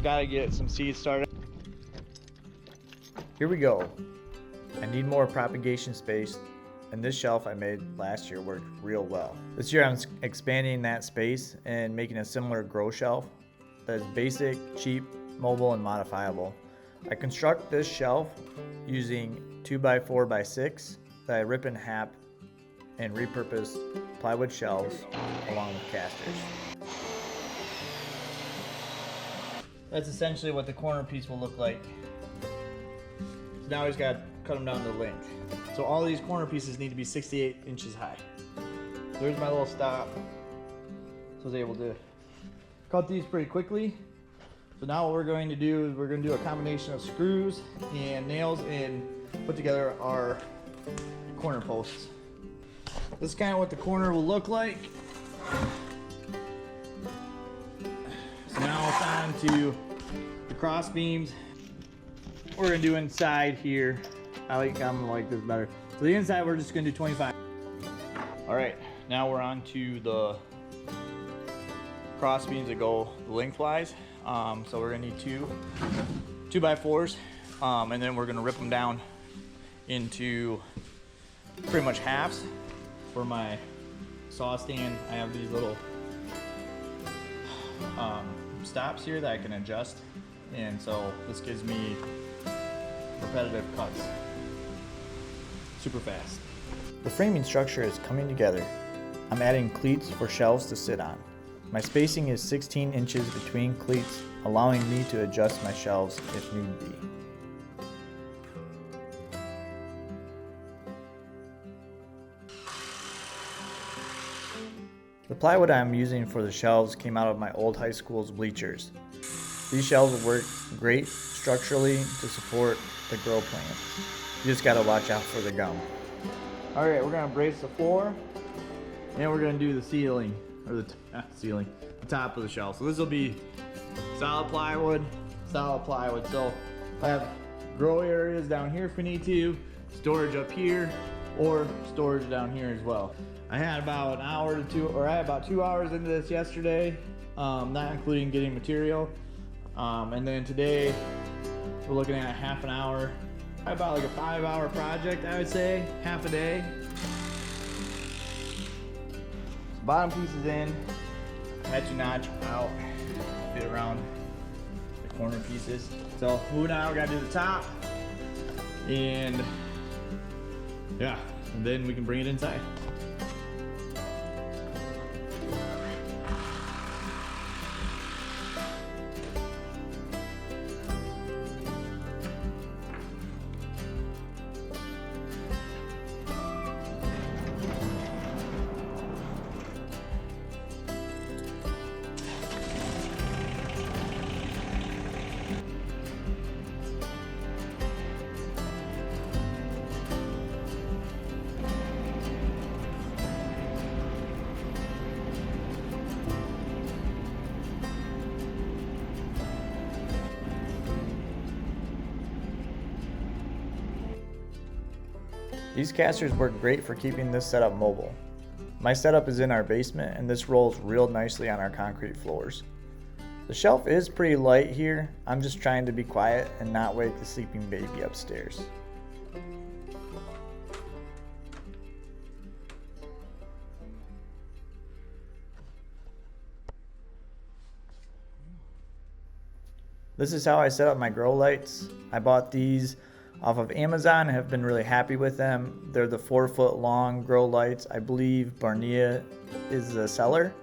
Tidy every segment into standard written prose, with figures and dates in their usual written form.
gotta get some seeds started. Here we go. I need more propagation space, and this shelf I made last year worked real well. This year I'm expanding that space and making a similar grow shelf that is basic, cheap, mobile, and modifiable. I construct this shelf using 2x4x6 that I rip in half and repurpose plywood shelves along with casters. That's essentially what the corner piece will look like. So now he's got to cut them down to length. So all these corner pieces need to be 68 inches high. There's my little stop. So I was able to cut these pretty quickly. So now what we're going to do is we're going to do a combination of screws and nails and put together our corner posts. This is kind of what the corner will look like. So now it's on to the cross beams. We're going to do inside here. I'm gonna like this better. So the inside we're just going to do 25. All right, now we're on to the cross beams that go lengthwise. So we're gonna need two 2x4s, and then we're gonna rip them down into pretty much halves. For my saw stand, I have these little stops here that I can adjust, and so this gives me repetitive cuts super fast. The framing structure is coming together. I'm adding cleats for shelves to sit on. My spacing is 16 inches between cleats, allowing me to adjust my shelves if need be. The plywood I'm using for the shelves came out of my old high school's bleachers. These shelves work great structurally to support the grow plants. You just gotta watch out for the gum. All right, we're gonna brace the floor, and we're gonna do the ceiling, or the top of the shelf. So this will be solid plywood. So I have grow areas down here if we need to, storage up here, or storage down here as well. I had about an hour to two, or I had about 2 hours into this yesterday, not including getting material. And then today we're looking at half an hour, about like a 5-hour project, I would say, half a day. Bottom piece is in. I had to notch out, fit around the corner pieces. So moving on, we gotta do the top, and yeah, and then we can bring it inside. These casters work great for keeping this setup mobile. My setup is in our basement, and this rolls real nicely on our concrete floors. The shelf is pretty light here. I'm just trying to be quiet and not wake the sleeping baby upstairs. This is how I set up my grow lights. I bought these off of Amazon and have been really happy with them. They're the 4-foot long grow lights. I believe Barnea is the seller.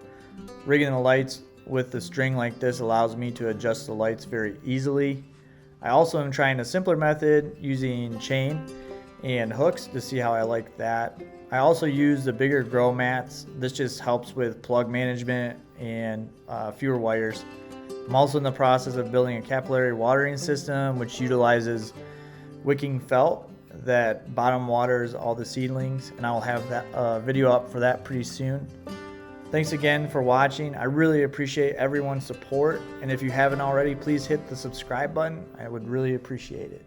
Rigging the lights with the string like this allows me to adjust the lights very easily. I also am trying a simpler method using chain and hooks to see how I like that. I also use the bigger grow mats. This just helps with plug management and fewer wires. I'm also in the process of building a capillary watering system which utilizes wicking felt that bottom waters all the seedlings, and I'll have that video up for that pretty soon. Thanks again for watching. I really appreciate everyone's support, and if you haven't already, please hit the subscribe button. I would really appreciate it.